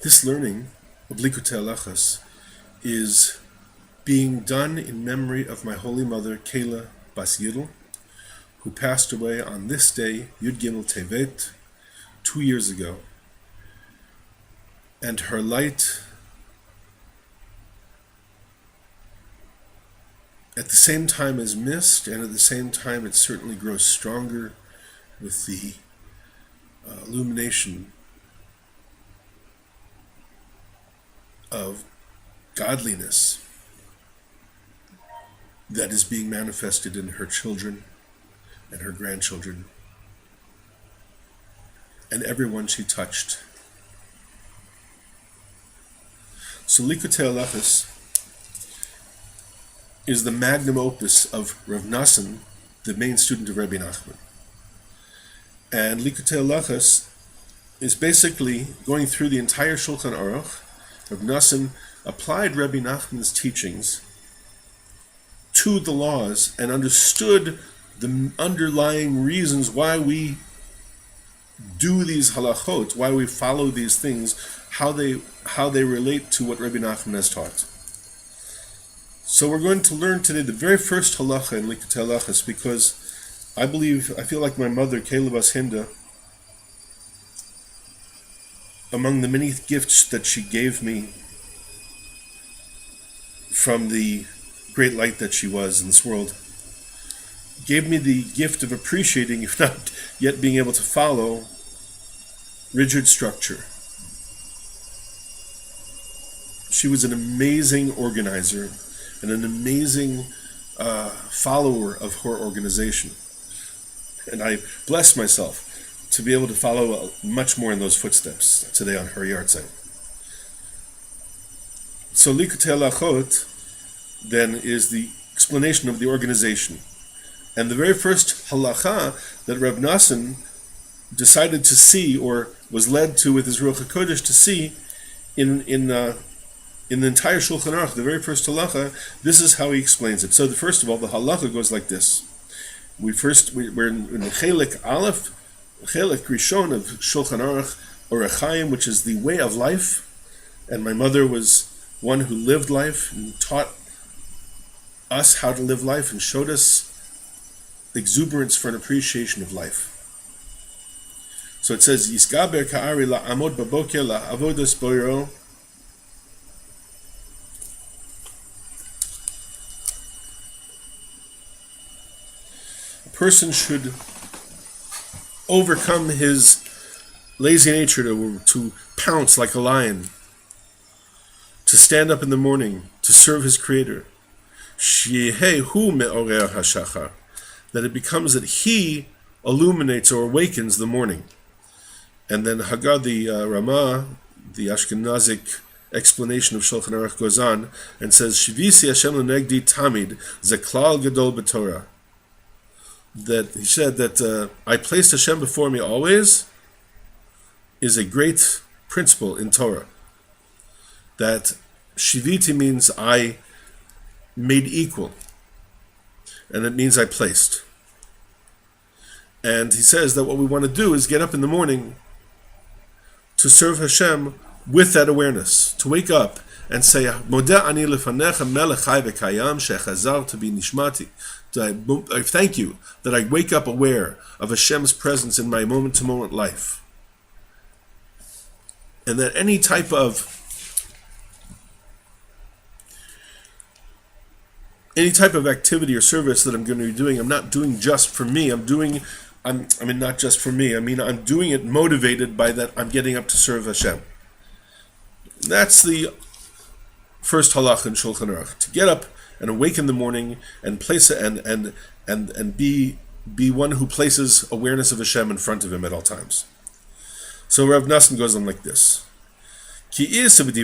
This learning of Likutei Halachos is being done in memory of my Holy Mother, Kayla bas Yeedle, who passed away on this day, Yud Gimel Tevet, 2 years ago. And her light, at the same time, is missed, and at the same time it certainly grows stronger with the illumination of godliness that is being manifested in her children and her grandchildren and everyone she touched. So Likutei Halachos is the magnum opus of Rav Nassim, the main student of Rabbi Nachman. And Likutei Halachos is basically going through the entire Shulchan Aruch. Rav Nassim applied Rabbi Nachman's teachings to the laws and understood the underlying reasons why we do these halachot, why we follow these things, how they relate to what Rabbi Nachman has taught. So we're going to learn today the very first halacha in Likutei Halachos, because I feel like my mother, Kayla bas Hinda, among the many gifts that she gave me from the great light that she was in this world, gave me the gift of appreciating, if not yet being able to follow, rigid structure. She was an amazing organizer and an amazing follower of her organization. And I bless myself to be able to follow much more in those footsteps today on her yahrzeit. So Likutei Halachos then is the explanation of the organization. And the very first halacha that Rav Nassim decided to see, or was led to with his Ruach HaKodesh to see in the entire Shulchan Aruch, the very first halacha, this is how he explains it. So first of all, the halacha goes like this. We're in Chelik Aleph, Chelik Rishon of Shulchan Aruch, Orach Chaim, which is the way of life. And my mother was one who lived life and taught us how to live life and showed us exuberance for an appreciation of life. So it says, Yisgaber ka'ari la'amod baboker la'avodas boiro. A person should overcome his lazy nature to pounce like a lion, to stand up in the morning, to serve his Creator. Sheyehu me'orer hashachar, that it becomes that he illuminates or awakens the morning. And then Haggad, the Ramah, the Ashkenazic explanation of Shulchan Aruch, goes on and says, Shivisi Hashem l'negdi tamid zeklal gadol b'Torah. That he said that I placed Hashem before me always is a great principle in Torah. That Shiviti means I made equal, and it means I placed. And he says that what we want to do is get up in the morning to serve Hashem with that awareness, to wake up and say, Modeh ani lefanecha melech chai v'kayam shechazarta bi nishmati. I thank you that I wake up aware of Hashem's presence in my moment-to-moment life. And that any type of activity or service that I'm going to be doing, I'm not doing just for me. Not just for me. I'm doing it motivated by that I'm getting up to serve Hashem. That's the first halach in Shulchan Aruch. To get up and awake in the morning and place it and be one who places awareness of Hashem in front of him at all times. So Rav Nassim goes on like this. He says, Rabbi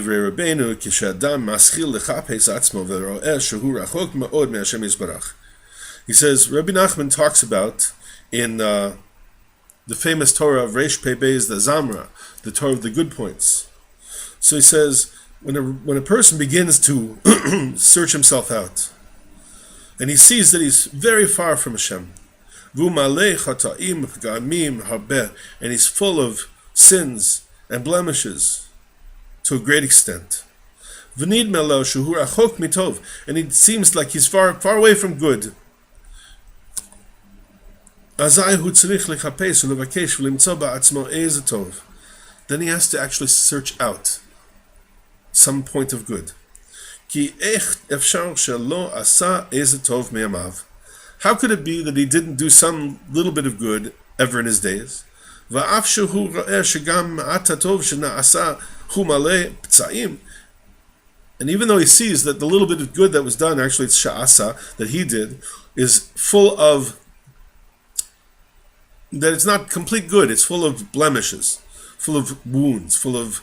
Nachman talks about in the famous Torah of Reish Pei Beis, the Zamra, the Torah of the good points. So he says, when a person begins to search himself out, and he sees that he's very far from Hashem, and he's full of sins and blemishes, to a great extent. V'nidme lo shehu rachok mitov, and it seems like he's far away from good. Azai hu tzarich lechapes ulevakesh v'limtzo ba'atzmo ezer tov. Then he has to actually search out some point of good. Ki ech efshar shelo asa ezer tov me'amav. How could it be that he didn't do some little bit of good ever in his days? Va'af shehu ra'eh shegam ma'at tov shena'asa hu maleh p'tza'im. And even though he sees that the little bit of good that was done, actually it's sha'asa, that he did, is full of, that it's not complete good, it's full of blemishes, full of wounds, full of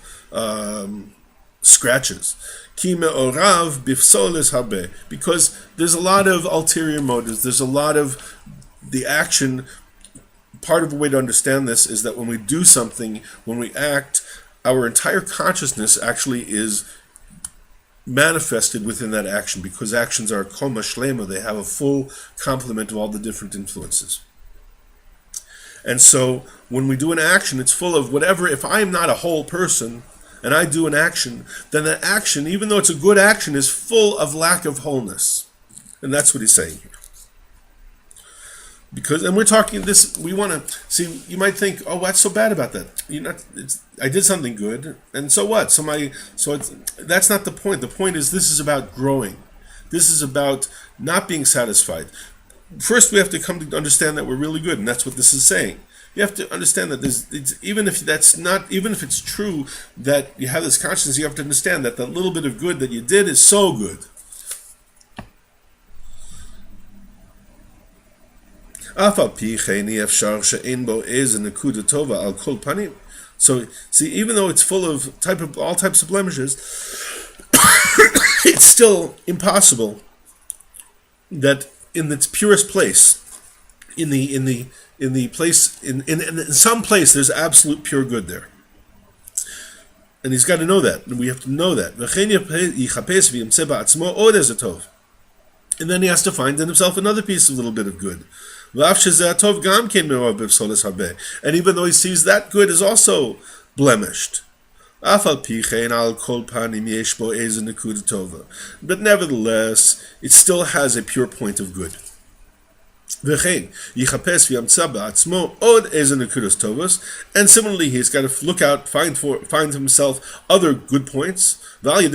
scratches. Ki me'orav bifsoles habe, because there's a lot of ulterior motives, there's a lot of the action. Part of the way to understand this is that when we do something, when we act, our entire consciousness actually is manifested within that action, because actions are koma shlema, they have a full complement of all the different influences. And so when we do an action, it's full of whatever. If I am not a whole person and I do an action, then that action, even though it's a good action, is full of lack of wholeness. And that's what he's saying here. Because, and we're talking this, we want to see, you might think, oh, what's so bad about that? I did something good, and so what? That's not the point. The point is, this is about growing. This is about not being satisfied. First, we have to come to understand that we're really good, and that's what this is saying. You have to understand that even if it's true that you have this consciousness, you have to understand that the little bit of good that you did is so good. So, see, even though it's full of all types of blemishes, it's still impossible that in its purest place, in some place, there's absolute pure good there. And he's got to know that, and we have to know that. And then he has to find in himself another piece of little bit of good. And even though he sees that good is also blemished. But nevertheless, it still has a pure point of good. And similarly, he's got to look out, find himself other good points. And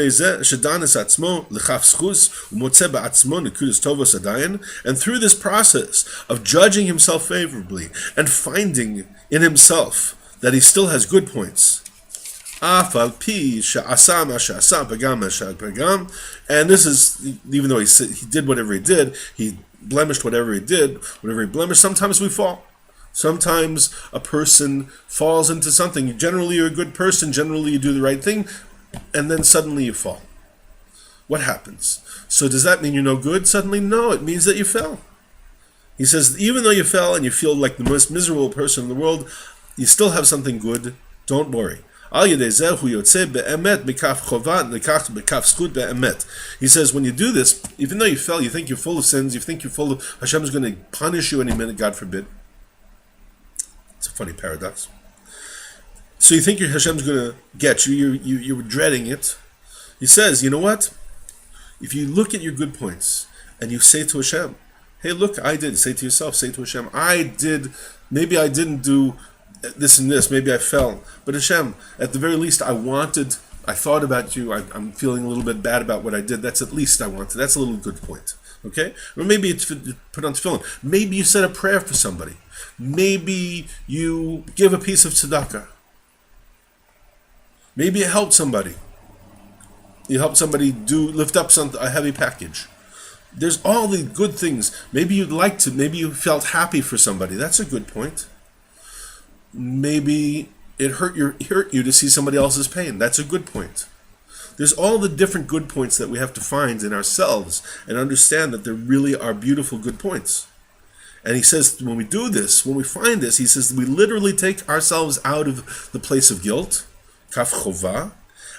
through this process of judging himself favorably and finding in himself that he still has good points, and this is, even though he did whatever he did, he blemished whatever he blemished, sometimes we fall. Sometimes a person falls into something. Generally, you're a good person, generally you do the right thing, and then suddenly you fall. What happens? So does that mean you're no good suddenly? No, it means that you fell. He says, even though you fell and you feel like the most miserable person in the world, you still have something good. Don't worry. He says, when you do this, even though you fell, you think you're full of sins, you think you're full of, Hashem is going to punish you any minute, God forbid. It's a funny paradox. So you think Hashem's going to get you, you're dreading it. He says, you know what? If you look at your good points and you say to Hashem, hey, look, I did. Say to yourself, say to Hashem, maybe I didn't do this and this, maybe I fell. But Hashem, at the very least, I thought about you, I'm feeling a little bit bad about what I did. That's at least I wanted. That's a little good point. Okay? Or maybe it's put on tefillin. Maybe you said a prayer for somebody. Maybe you give a piece of tzedakah. Maybe you helped somebody. You helped somebody lift up a heavy package. There's all the good things. Maybe maybe you felt happy for somebody. That's a good point. Maybe it hurt you to see somebody else's pain. That's a good point. There's all the different good points that we have to find in ourselves and understand that there really are beautiful good points. And he says, when we do this, when we find this, he says, we literally take ourselves out of the place of guilt, kaf chova,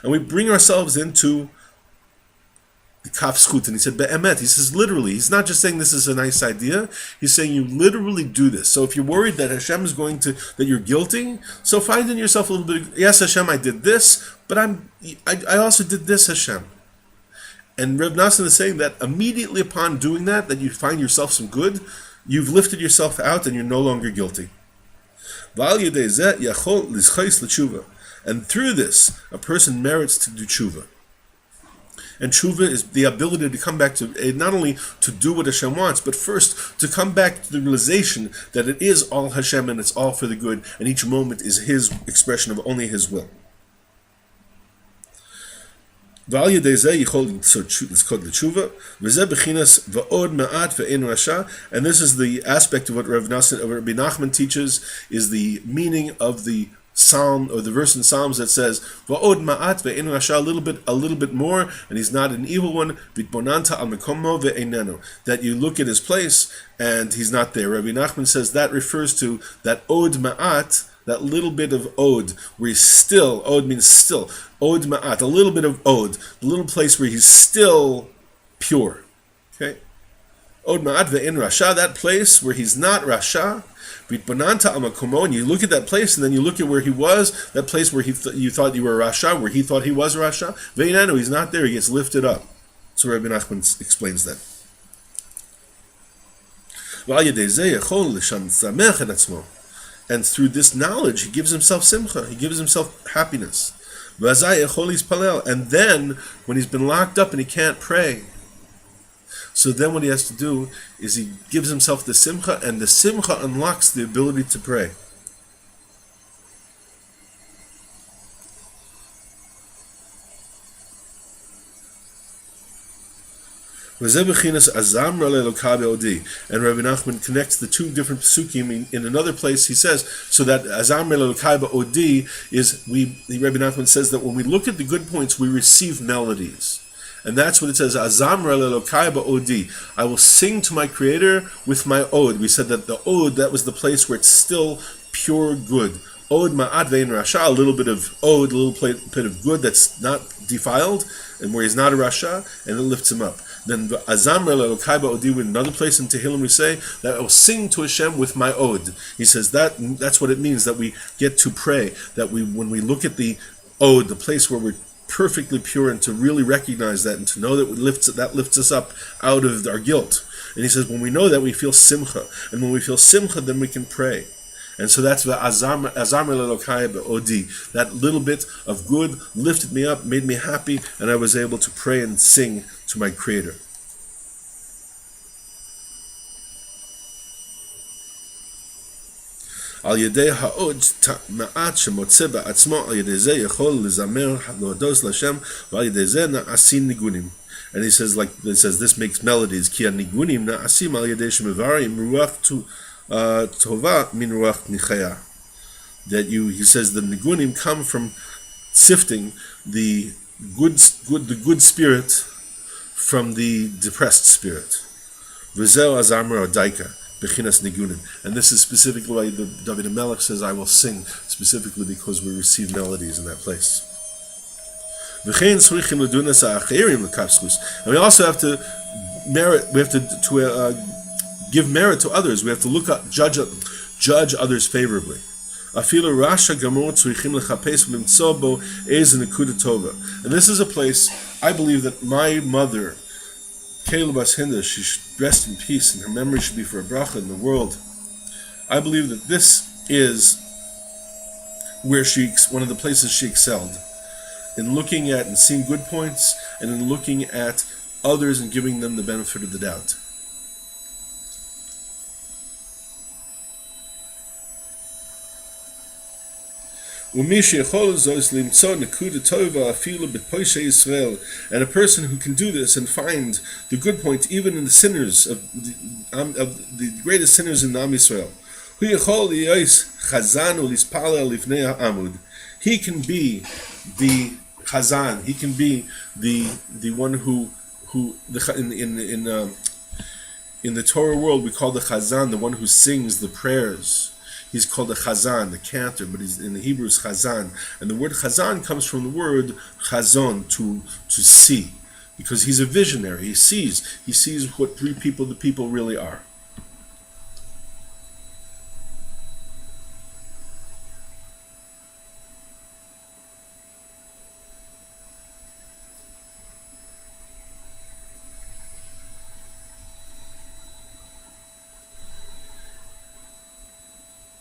and we bring ourselves into the kaf schut, and he said be'emet. He says literally. He's not just saying this is a nice idea. He's saying you literally do this. So if you're worried that Hashem is going to, that you're guilty, so find in yourself a little bit. Yes, Hashem, I did this, but I also did this, Hashem. And Reb Nassan is saying that immediately upon doing that you find yourself some good. You've lifted yourself out, and you're no longer guilty. And through this, a person merits to do tshuva. And tshuva is the ability to come back to, not only to do what Hashem wants, but first to come back to the realization that it is all Hashem and it's all for the good, and each moment is His expression of only His will. And this is the aspect of what Rabbi Nachman teaches, is the meaning of the Psalm, or the verse in Psalms that says "Va'od ma'at ve'en rasha," a little bit more, and he's not an evil one. Vitbonanta al mekomo ve'enenu, that you look at his place and he's not there. Rabbi Nachman says that refers to that od ma'at, that little bit of od, where he's still. Od means still. Od ma'at, a little bit of od, the little place where he's still pure. Okay. Od ma'at ve'en rasha, that place where he's not rasha. And you look at that place, and then you look at where he was, that place where you thought you were Rasha, where he thought he was Rasha. Ve'inanu, he's not there, he gets lifted up. So Rabbi Nachman explains that. And through this knowledge, he gives himself simcha, he gives himself happiness. And then, when he's been locked up and he can't pray, so then what he has to do is he gives himself the simcha, and the simcha unlocks the ability to pray. And Rabbi Nachman connects the two different psukim in another place. He says, so that Azam Elokai Ba'odi is, Rabbi Nachman says that when we look at the good points, we receive melodies. And that's what it says, Azamra lelokai ba'odi. I will sing to my Creator with my od. We said that the od, that was the place where it's still pure good. Od ma'ad ve'in rasha, a little bit of od, a little bit of good that's not defiled, and where he's not a rasha, and it lifts him up. Then Azamra lelokai ba'odi, in another place in Tehillim we say that I will sing to Hashem with my od. He says that's what it means, that we get to pray, that when we look at the od, the place where we're perfectly pure, and to really recognize that and to know that lifts us up out of our guilt. And he says when we know that, we feel simcha, and when we feel simcha, then we can pray. And so that's the azam lelokai be'odi. That little bit of good lifted me up, made me happy, and I was able to pray and sing to my Creator. Al yedei ha'od ma'at shemotze ba'atzmo, al yedei zeh yechol lizamer ha'lodos l'Hashem, v'al yedei zeh na'asin nigunim. And he says, this makes melodies. Ki nigunim na'asim al yedei shemevarim ruach tova min ruach nichaya. He says the nigunim come from sifting the good spirit from the depressed spirit. V'zeh azamra daika. And this is specifically why the David HaMelech says, I will sing, specifically because we receive melodies in that place. And we also have to merit, we have to give merit to others. We have to look up, judge others favorably. And this is a place, I believe, that my mother, Kayla Bas Hinda, she should rest in peace, and her memory should be for a bracha in the world. I believe that this is where one of the places she excelled, in looking at and seeing good points, and in looking at others and giving them the benefit of the doubt. And a person who can do this and find the good point even in the sinners of the greatest sinners in Am Yisrael, he can be the chazan. He can be the one who in the Torah world we call the chazan, the one who sings the prayers. He's called a chazan, the cantor, but he's in the Hebrew is chazan. And the word chazan comes from the word chazon, to see. because he's a visionary. He sees what the people really are.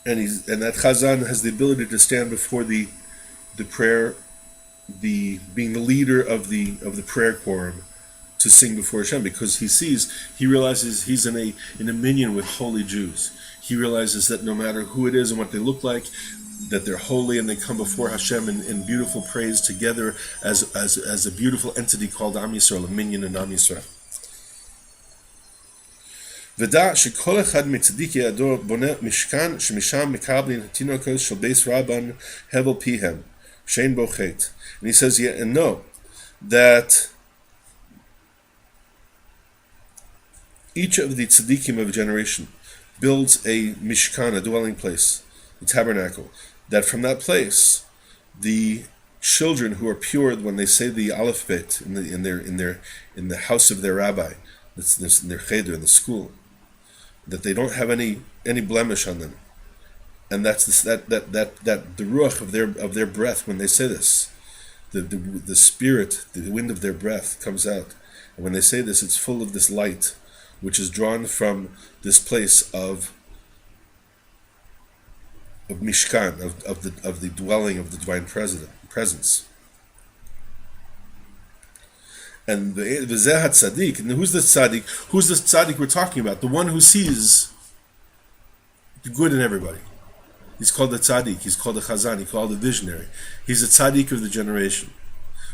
And that Chazan has the ability to stand before the prayer, being the leader of the prayer quorum, to sing before Hashem, because he realizes he's in a minyan with holy Jews. He realizes that no matter who it is and what they look like, that they're holy, and they come before Hashem in beautiful praise together as a beautiful entity called Am Yisrael, a minyan in Am Yisrael. ודע שכל אחד מצדיקי הדור בונה משכן שמשם מקבלים התינוקות של בייס רבן הבל פיהם שאין בו חטא. And he says, yeah, and know that each of the tzaddikim of a generation builds a mishkan, a dwelling place, a tabernacle, that from that place the children who are pure when they say the aleph bet in the house of their rabbi, in their cheder, in the school, that they don't have any blemish on them, and that's that the ruach of their breath when they say this, the spirit, the wind of their breath comes out, and when they say this, it's full of this light, which is drawn from this place of mishkan, of the dwelling of the divine presence. And the Zeh HaTzadik, and who's the tzaddik? Who's the tzaddik we're talking about? The one who sees the good in everybody. He's called the tzaddik, he's called the chazan, he's called the visionary. He's the tzaddik of the generation.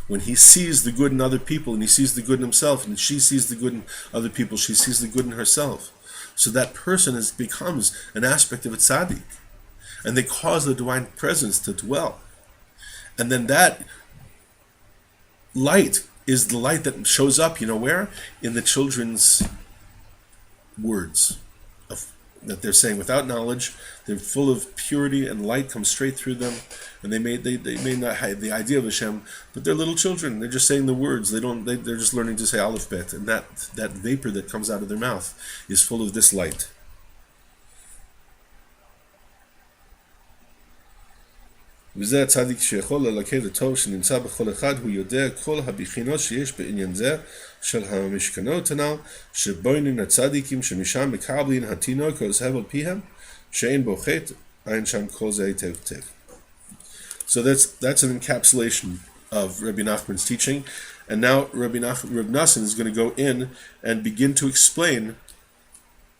When he sees the good in other people, and he sees the good in himself, and she sees the good in other people, she sees the good in herself. So that person becomes an aspect of a tzaddik. And they cause the divine presence to dwell. And then that light is the light that shows up, where? In the children's words that they're saying without knowledge. They're full of purity, and light comes straight through them. And they may not have the idea of Hashem, but they're little children. They're just saying the words. They're just learning to say aleph bet, and that vapor that comes out of their mouth is full of this light. וזה הצדיק שיכול ללקט הטוב שנמצא בכל אחד, הוא יודע כל הבחינות שיש בעניין זה של המשכנות הנ"ל, שבוינן הצדיקים שמשם מקבלין התינוקות הבל פיהם, שאין בו חטא, אין שם כל זה היטב היטב. So that's an encapsulation of Rabbi Nachman's teaching, and now Rabbi Nassim is going to go in and begin to explain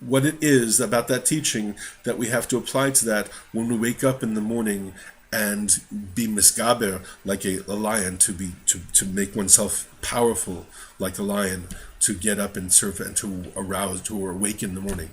what it is about that teaching that we have to apply to that when we wake up in the morning and be misgaber like a lion, to make oneself powerful like a lion, to get up and serve and to arouse, to awaken in the morning.